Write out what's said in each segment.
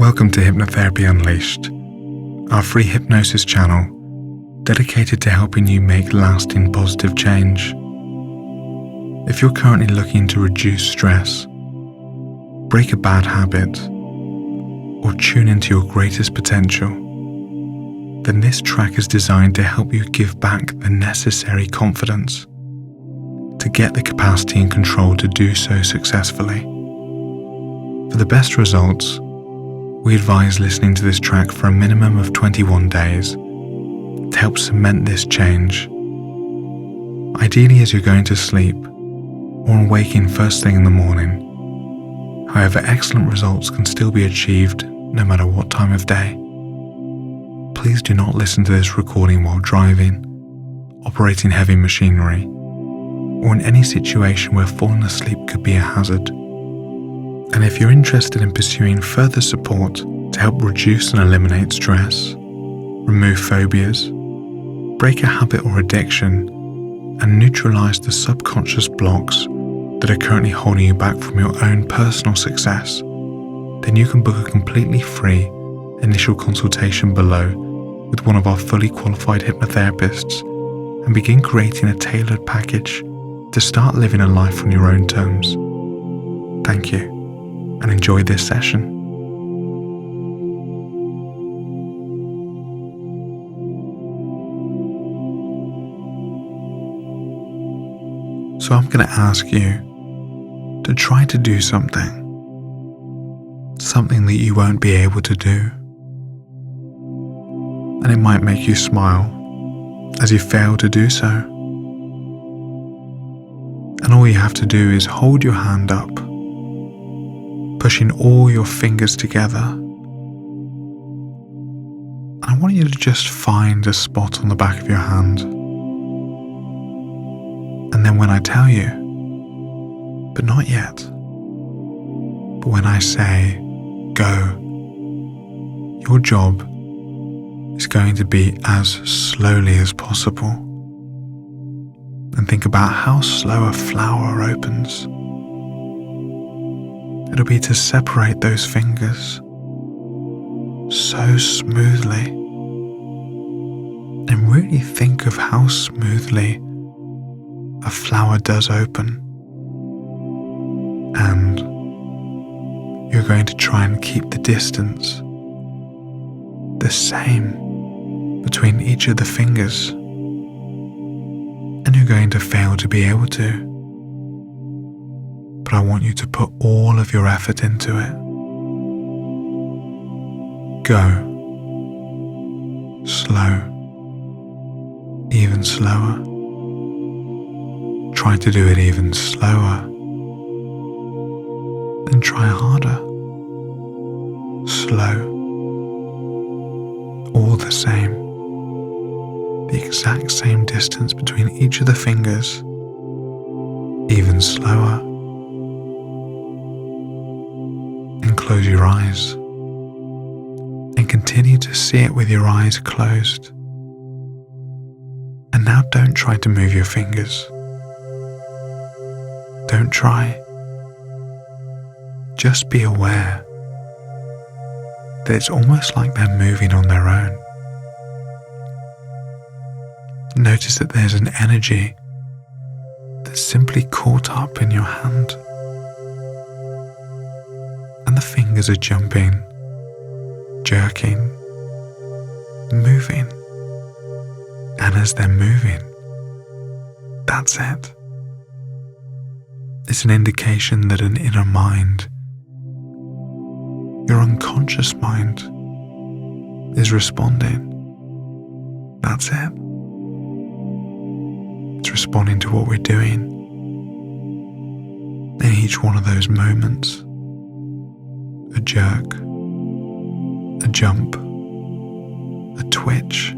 Welcome to Hypnotherapy Unleashed, our free hypnosis channel dedicated to helping you make lasting positive change. If you're currently looking to reduce stress, break a bad habit, or tune into your greatest potential, then this track is designed to help you give back the necessary confidence to get the capacity and control to do so successfully. For the best results, we advise listening to this track for a minimum of 21 days to help cement this change. Ideally as you're going to sleep or on waking first thing in the morning. However, excellent results can still be achieved no matter what time of day. Please do not listen to this recording while driving, operating heavy machinery, or in any situation where falling asleep could be a hazard. And if you're interested in pursuing further support to help reduce and eliminate stress, remove phobias, break a habit or addiction, and neutralize the subconscious blocks that are currently holding you back from your own personal success, then you can book a completely free initial consultation below with one of our fully qualified hypnotherapists and begin creating a tailored package to start living a life on your own terms. Thank you, and enjoy this session. So I'm going to ask you to try to do something that you won't be able to do. And it might make you smile as you fail to do so. And all you have to do is hold your hand up, pushing all your fingers together. And I want you to just find a spot on the back of your hand. And then when I tell you, but not yet, but when I say go, your job is going to be as slowly as possible. And think about how slow a flower opens. It'll be to separate those fingers so smoothly. And really think of how smoothly a flower does open. And you're going to try and keep the distance the same between each of the fingers. And you're going to fail to be able to. But I want you to put all of your effort into it. Go. Slow. Even slower. Try to do it even slower. Then try harder. Slow. All the same. The exact same distance between each of the fingers. Even slower. And close your eyes. And continue to see it with your eyes closed. And now don't try to move your fingers. Don't try. Just be aware that it's almost like they're moving on their own. Notice that there's an energy that's simply caught up in your hand. And the fingers are jumping, jerking, moving. And as they're moving, that's it. It's an indication that an inner mind, your unconscious mind, is responding. That's it. It's responding to what we're doing. In each one of those moments, a jerk, a jump, a twitch,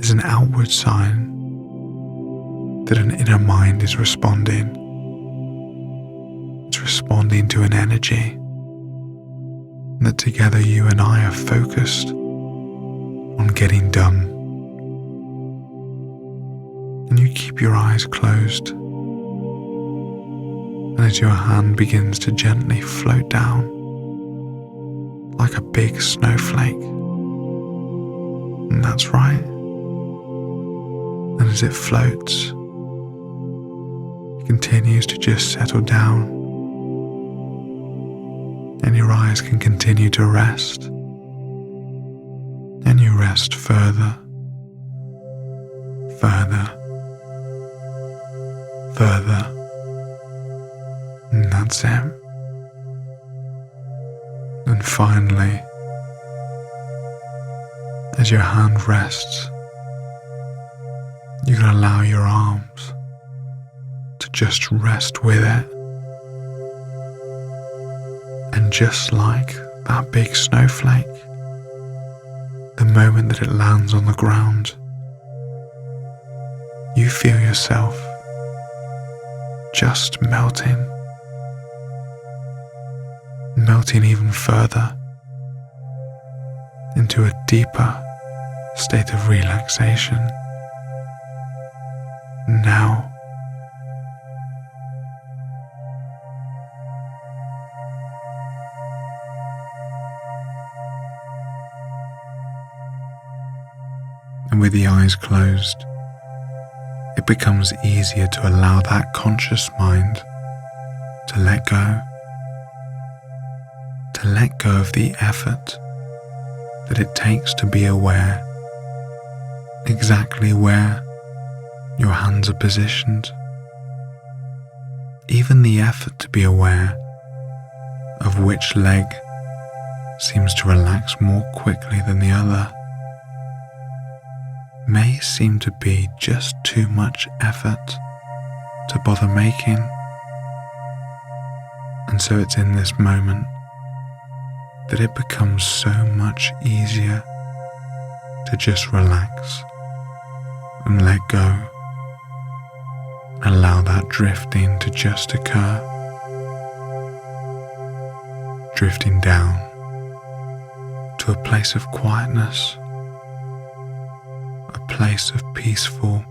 is an outward sign that an inner mind is responding. It's responding to an energy. And that together you and I are focused on getting done. And you keep your eyes closed. And as your hand begins to gently float down, like a big snowflake. And that's right. And as it floats, it continues to just settle down, and your eyes can continue to rest, and you rest further, further, further, and that's it. And finally, as your hand rests, you can allow your arms to just rest with it. And just like that big snowflake, the moment that it lands on the ground, you feel yourself just melting even further into a deeper state of relaxation. Now, and with the eyes closed, it becomes easier to allow that conscious mind to let go of the effort that it takes to be aware exactly where your hands are positioned, even the effort to be aware of which leg seems to relax more quickly than the other may seem to be just too much effort to bother making. And so it's in this moment that it becomes so much easier to just relax and let go. Allow that drifting to just occur, drifting down to a place of quietness, a place of peaceful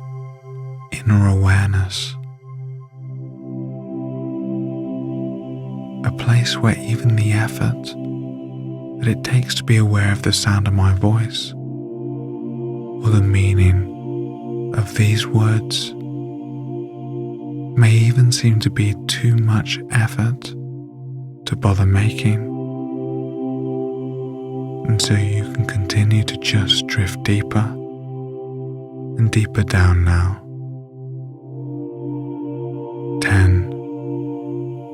inner awareness, a place where even the effort that it takes to be aware of the sound of my voice or the meaning of these words may even seem to be too much effort to bother making. And so you can continue to just drift deeper and deeper down now. 10,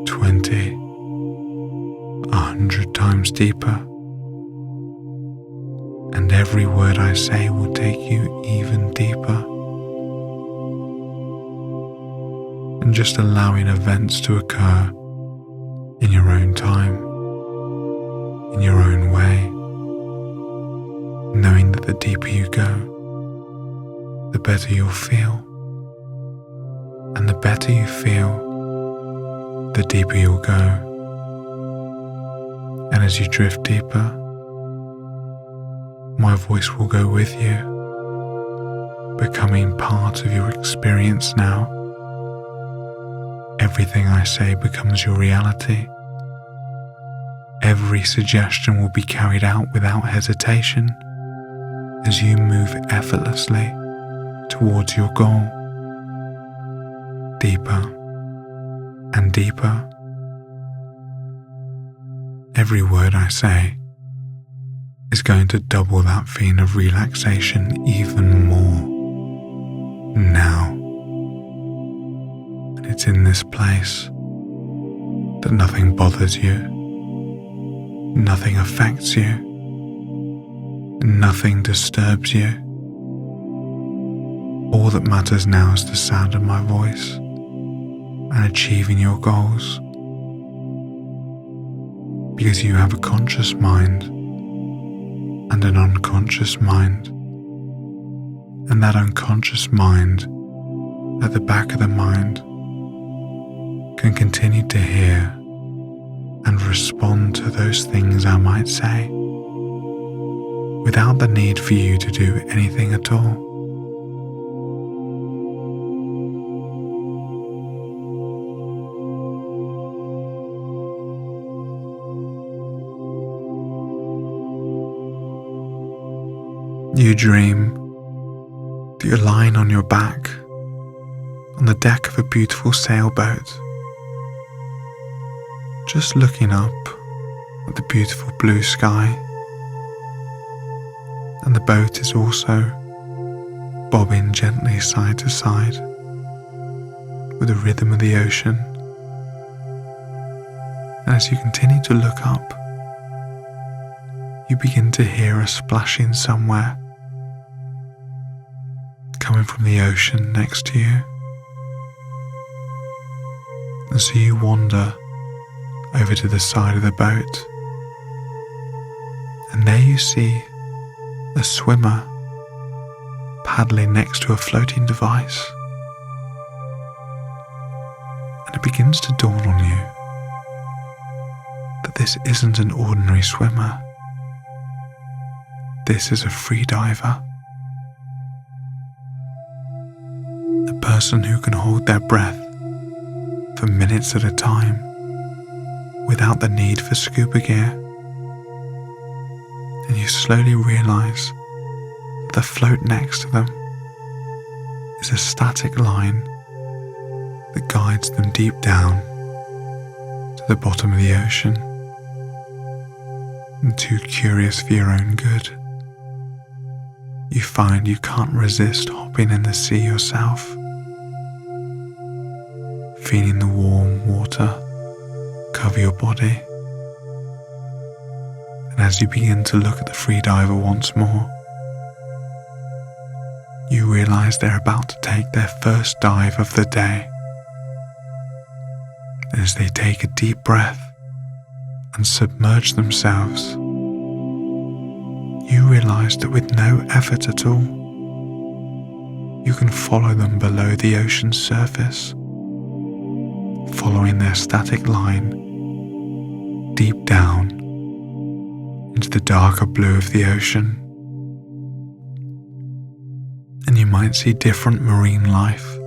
20, 100 times deeper. And every word I say will take you even deeper. And just allowing events to occur in your own time, in your own way, knowing that the deeper you go, the better you'll feel. And the better you feel, the deeper you'll go. And as you drift deeper, my voice will go with you, becoming part of your experience now. Everything I say becomes your reality. Every suggestion will be carried out without hesitation as you move effortlessly towards your goal. Deeper and deeper. Every word I say is going to double that feeling of relaxation even more now. And it's in this place that nothing bothers you, nothing affects you, nothing disturbs you. All that matters now is the sound of my voice and achieving your goals. Because you have a conscious mind and an unconscious mind. And that unconscious mind at the back of the mind can continue to hear and respond to those things I might say without the need for you to do anything at all. You dream that you're lying on your back on the deck of a beautiful sailboat, just looking up at the beautiful blue sky, and the boat is also bobbing gently side to side with the rhythm of the ocean. And as you continue to look up, you begin to hear a splashing somewhere coming from the ocean next to you. And so you wander over to the side of the boat, and there you see a swimmer paddling next to a floating device. And it begins to dawn on you that this isn't an ordinary swimmer. This is a free diver, a person who can hold their breath for minutes at a time without the need for scuba gear. And you slowly realize that the float next to them is a static line that guides them deep down to the bottom of the ocean. And too curious for your own good, you find you can't resist hopping in the sea yourself, feeling the warm water cover your body. And as you begin to look at the freediver once more, you realize they're about to take their first dive of the day. And as they take a deep breath and submerge themselves, you realize that with no effort at all, you can follow them below the ocean's surface, following their static line deep down into the darker blue of the ocean. And you might see different marine life,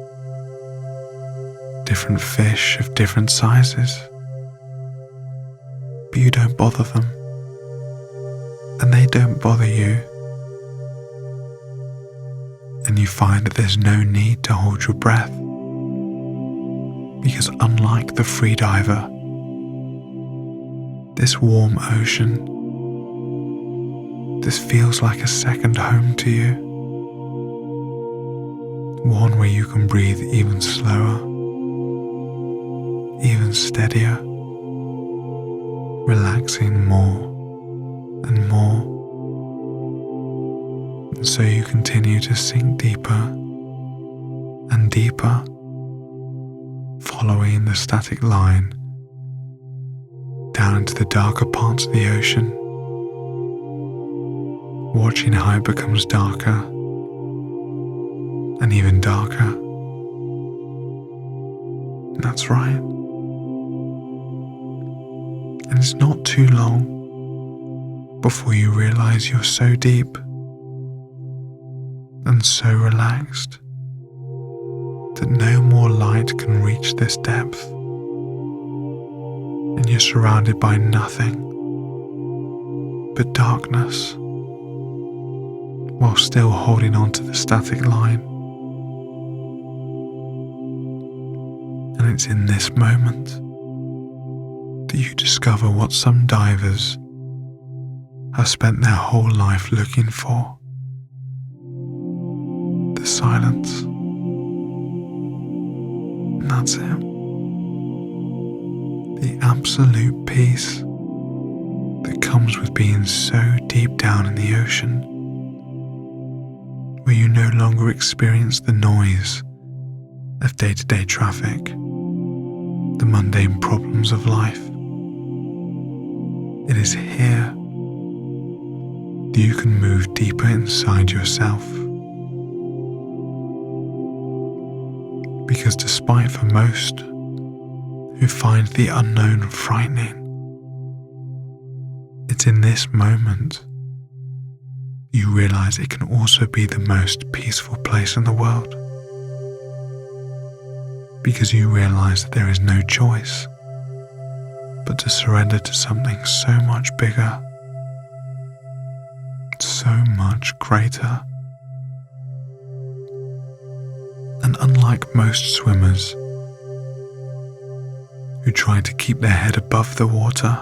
different fish of different sizes, but you don't bother them, and they don't bother you. And you find that there's no need to hold your breath, because unlike the freediver, this warm ocean, this feels like a second home to you, one where you can breathe even slower, even steadier, relaxing more and more. And so you continue to sink deeper and deeper, following the static line down into the darker parts of the ocean, watching how it becomes darker and even darker. That's right. And it's not too long before you realize you're so deep and so relaxed that no more light can reach this depth, and you're surrounded by nothing but darkness, while still holding on to the static line. And it's in this moment that you discover what some divers have spent their whole life looking for: the silence. And that's it. The absolute peace that comes with being so deep down in the ocean, where you no longer experience the noise of day-to-day traffic, the mundane problems of life. It is here that you can move deeper inside yourself. Because despite for most who find the unknown frightening, it's in this moment you realize it can also be the most peaceful place in the world. Because you realize that there is no choice but to surrender to something so much bigger, so so much greater. And unlike most swimmers who try to keep their head above the water,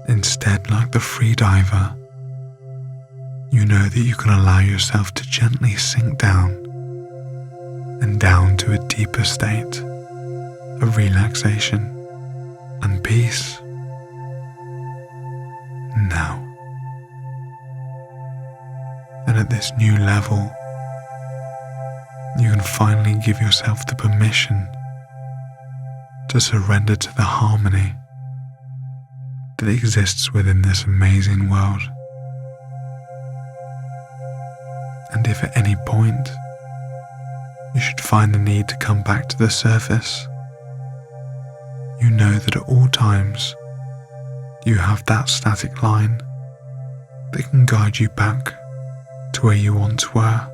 instead, like the freediver, you know that you can allow yourself to gently sink down and down to a deeper state of relaxation and peace. Now, and at this new level, you can finally give yourself the permission to surrender to the harmony that exists within this amazing world. And if at any point you should find the need to come back to the surface, you know that at all times you have that static line that can guide you back to where you once were.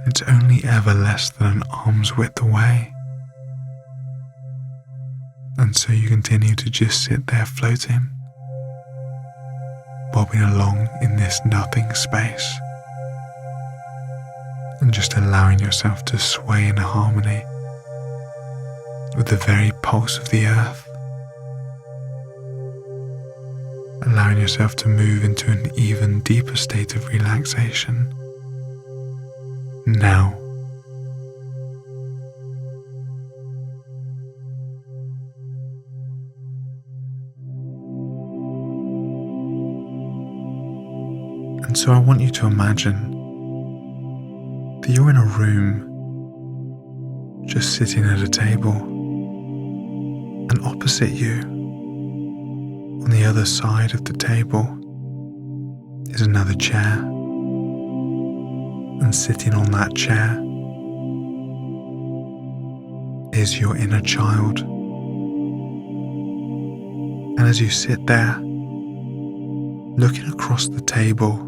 It's only ever less than an arm's width away. And so you continue to just sit there floating, bobbing along in this nothing space, and just allowing yourself to sway in harmony with the very pulse of the earth, allowing yourself to move into an even deeper state of relaxation. Now, and so I want you to imagine that you're in a room, just sitting at a table, and opposite you, on the other side of the table, is another chair, and sitting on that chair is your inner child. And as you sit there, looking across the table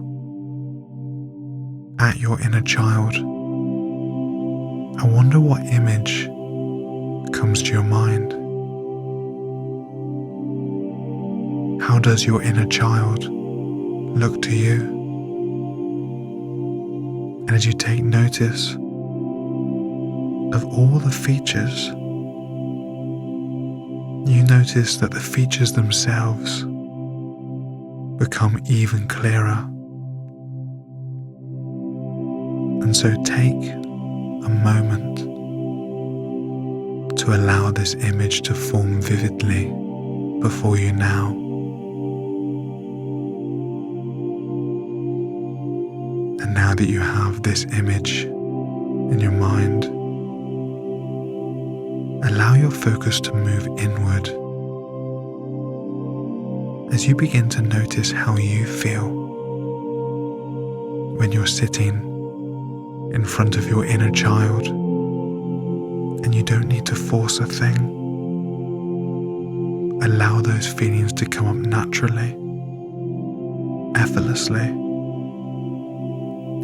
at your inner child, I wonder what image comes to your mind. How does your inner child look to you? And as you take notice of all the features, you notice that the features themselves become even clearer. And so take a moment to allow this image to form vividly before you now. And now that you have this image in your mind, allow your focus to move inward as you begin to notice how you feel when you're sitting in front of your inner child, and you don't need to force a thing. Allow those feelings to come up naturally, effortlessly,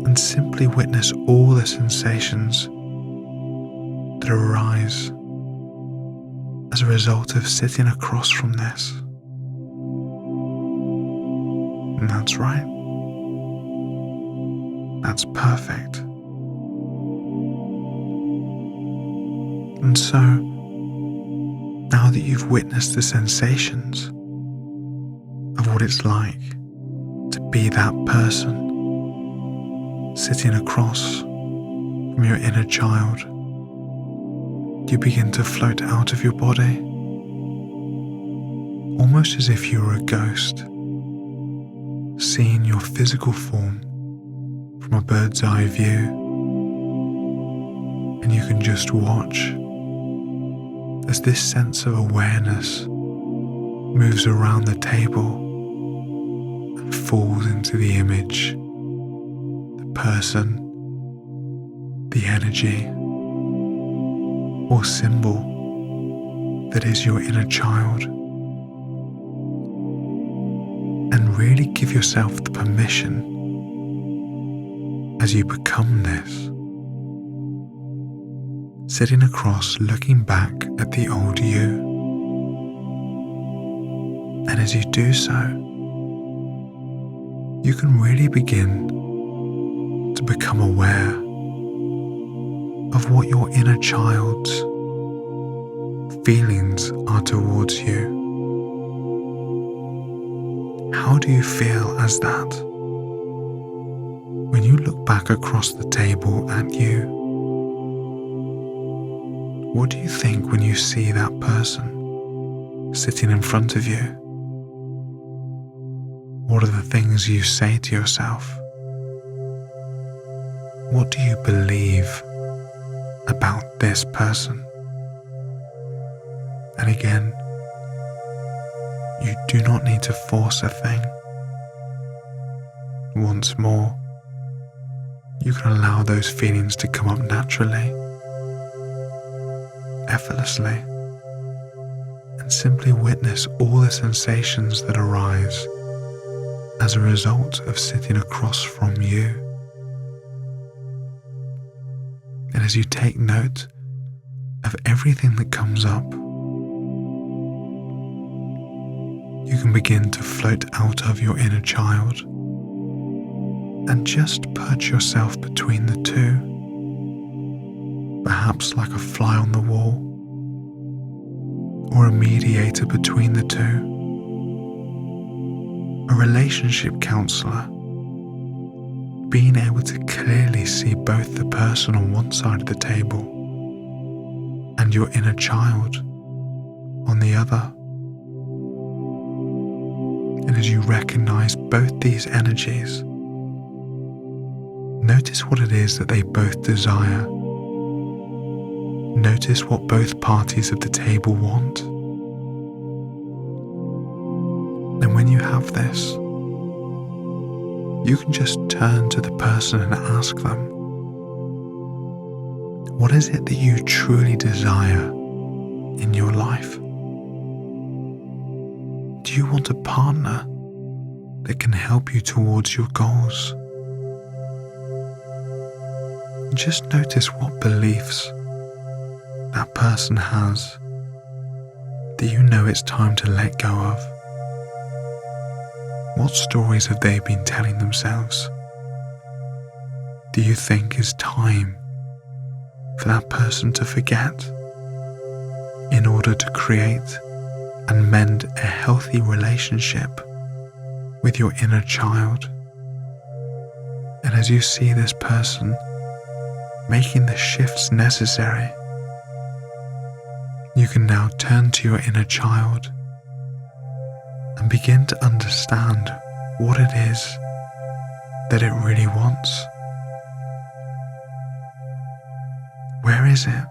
and simply witness all the sensations that arise as a result of sitting across from this. And that's right. That's perfect. And so, now that you've witnessed the sensations of what it's like to be that person sitting across from your inner child, you begin to float out of your body, almost as if you were a ghost, seeing your physical form from a bird's eye view, and you can just watch as this sense of awareness moves around the table and falls into the image, the person, the energy, or symbol that is your inner child. And really give yourself the permission as you become this, sitting across looking back at the old you. And as you do so, you can really begin to become aware of what your inner child's feelings are towards you. How do you feel as that? When you look back across the table at you, what do you think when you see that person sitting in front of you? What are the things you say to yourself? What do you believe about this person? And again, you do not need to force a thing. Once more, you can allow those feelings to come up naturally, effortlessly, and simply witness all the sensations that arise as a result of sitting across from you. And as you take note of everything that comes up, you can begin to float out of your inner child and just perch yourself between the two, perhaps like a fly on the wall, or a mediator between the two, a relationship counselor, being able to clearly see both the person on one side of the table and your inner child on the other. And as you recognize both these energies, notice what it is that they both desire. Notice what both parties of the table want. And when you have this, you can just turn to the person and ask them, what is it that you truly desire in your life? Do you want a partner that can help you towards your goals? Just notice what beliefs that person has that you know it's time to let go of. What stories have they been telling themselves? Do you think it's time for that person to forget in order to create and mend a healthy relationship with your inner child? And as you see this person making the shifts necessary, you can now turn to your inner child and begin to understand what it is that it really wants. Where is it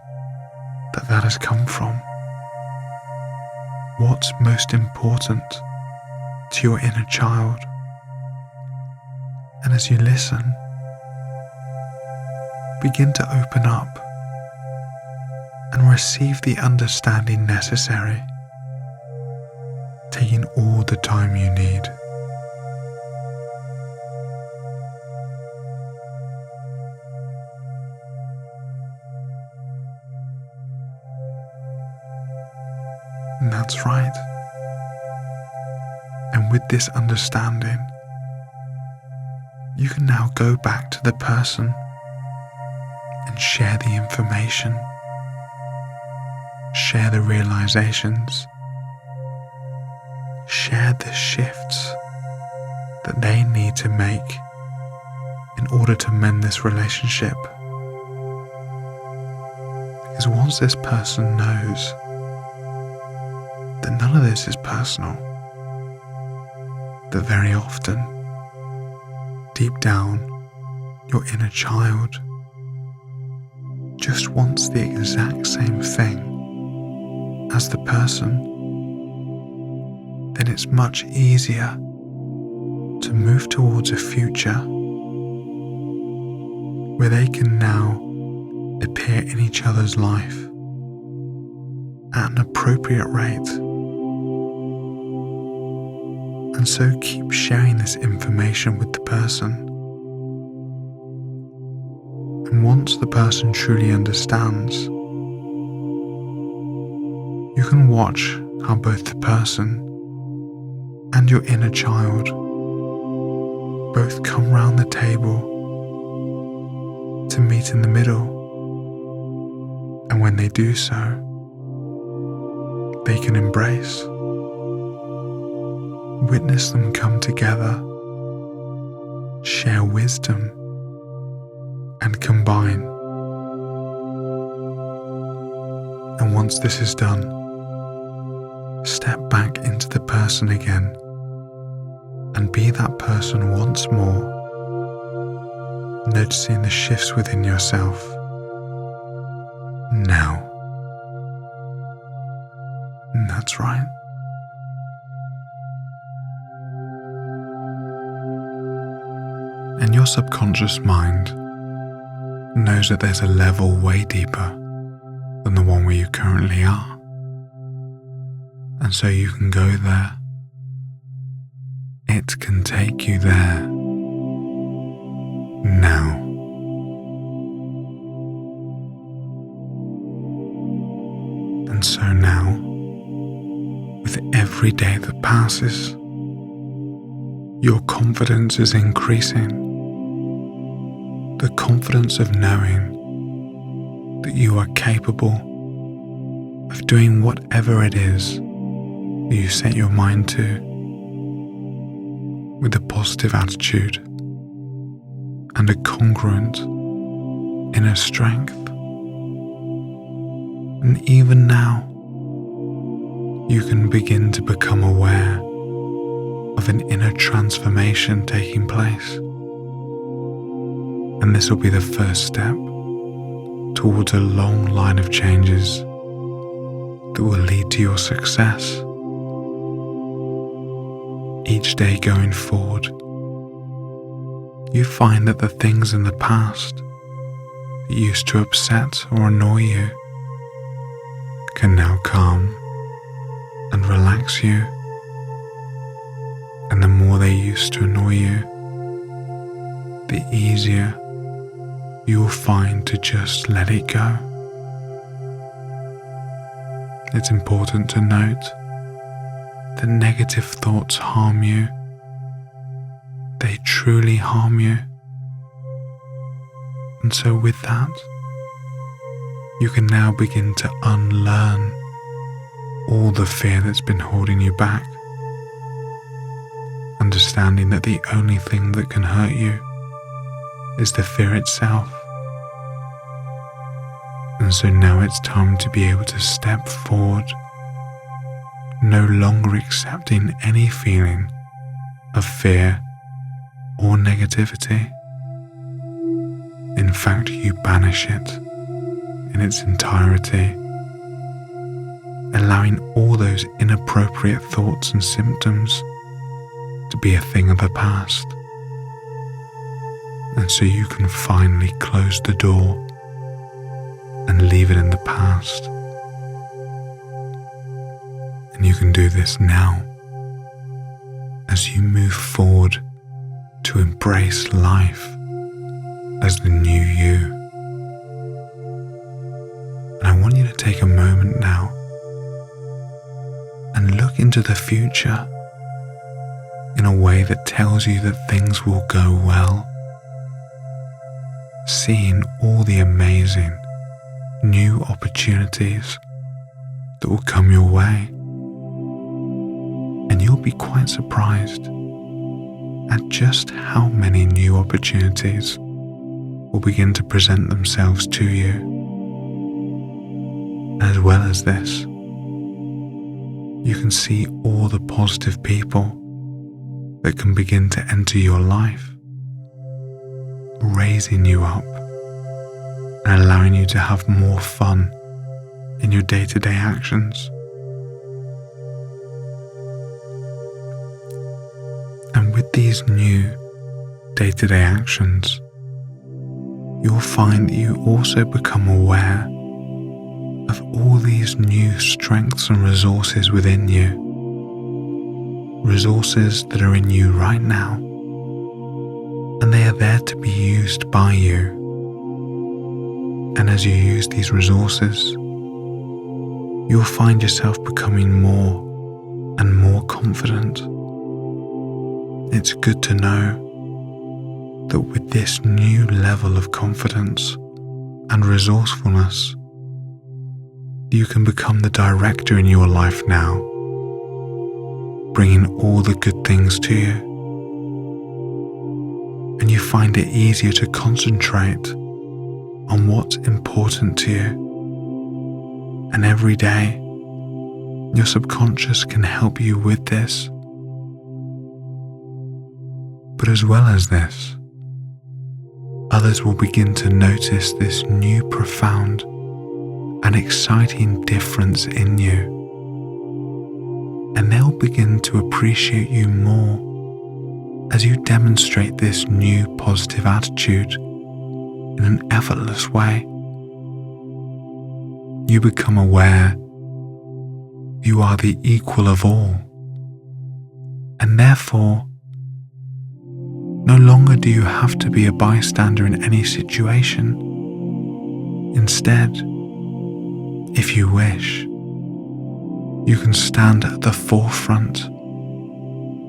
that has come from? What's most important to your inner child? And as you listen, begin to open up and receive the understanding necessary, taking all the time you need. And that's right. And with this understanding, you can now go back to the person and share the information, share the realizations, share the shifts that they need to make in order to mend this relationship. Because once this person knows that none of this is personal, that very often, deep down, your inner child just wants the exact same thing as the person, then it's much easier to move towards a future where they can now appear in each other's life at an appropriate rate. And so keep sharing this information with the person. And once the person truly understands, you can watch how both the person and your inner child both come round the table to meet in the middle, and when they do so, they can embrace. Witness them come together, share wisdom, and combine. And once this is done, step back into the person again and be that person once more, noticing the shifts within yourself. Now. That's right. And your subconscious mind knows that there's a level way deeper than the one where you currently are. And so you can go there. It can take you there. Now. And so now, with every day that passes, your confidence is increasing. The confidence of knowing that you are capable of doing whatever it is that you set your mind to, with a positive attitude and a congruent inner strength. And even now, you can begin to become aware of an inner transformation taking place. And this will be the first step towards a long line of changes that will lead to your success. Each day going forward, you find that the things in the past that used to upset or annoy you can now calm and relax you. And the more they used to annoy you, the easier you will find to just let it go. It's important to note that negative thoughts harm you. They truly harm you. And so with that, you can now begin to unlearn all the fear that's been holding you back, understanding that the only thing that can hurt you is the fear itself. And so now it's time to be able to step forward, no longer accepting any feeling of fear or negativity. In fact, you banish it in its entirety, allowing all those inappropriate thoughts and symptoms to be a thing of the past. And so you can finally close the door and leave it in the past. And you can do this now as you move forward to embrace life as the new you. And I want you to take a moment now and look into the future in a way that tells you that things will go well, seeing all the amazing new opportunities that will come your way. And you'll be quite surprised at just how many new opportunities will begin to present themselves to you. As well as this, you can see all the positive people that can begin to enter your life, raising you up and allowing you to have more fun in your day-to-day actions. And with these new day-to-day actions, you'll find that you also become aware of all these new strengths and resources within you, resources that are in you right now, and they are there to be used by you. And as you use these resources, you'll find yourself becoming more and more confident. It's good to know that with this new level of confidence and resourcefulness, you can become the director in your life now, bringing all the good things to you. And you find it easier to concentrate on what's important to you. And every day, your subconscious can help you with this. But as well as this, others will begin to notice this new profound and exciting difference in you. And they'll begin to appreciate you more as you demonstrate this new positive attitude in an effortless way. You become aware you are the equal of all, and therefore no longer do you have to be a bystander in any situation. Instead, if you wish, you can stand at the forefront,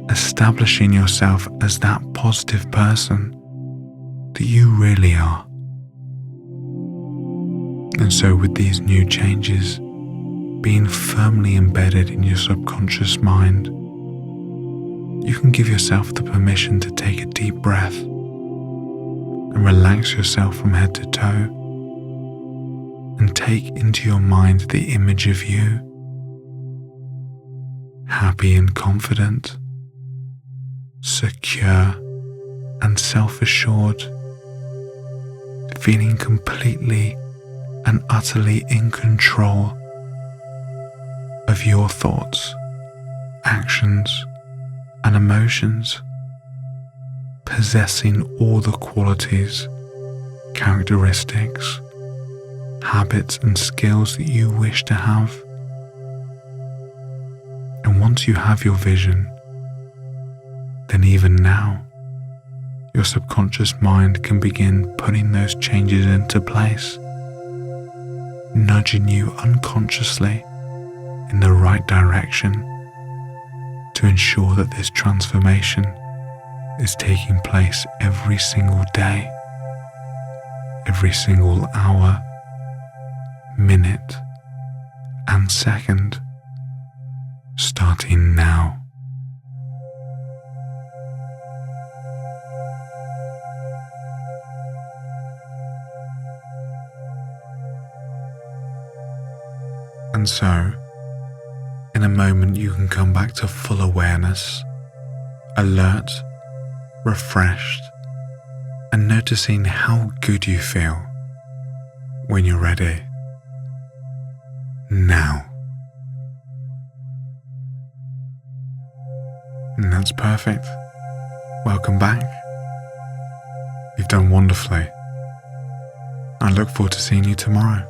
establishing yourself as that positive person that you really are. And so with these new changes being firmly embedded in your subconscious mind, you can give yourself the permission to take a deep breath and relax yourself from head to toe, and take into your mind the image of you, happy and confident, secure and self-assured, feeling completely and utterly in control of your thoughts, actions, and emotions, possessing all the qualities, characteristics, habits, and skills that you wish to have. And once you have your vision, then even now, your subconscious mind can begin putting those changes into place, nudging you unconsciously in the right direction to ensure that this transformation is taking place every single day, every single hour, minute, and second, starting now. And so, in a moment you can come back to full awareness, alert, refreshed, and noticing how good you feel when you're ready. Now. And that's perfect. Welcome back. You've done wonderfully. I look forward to seeing you tomorrow.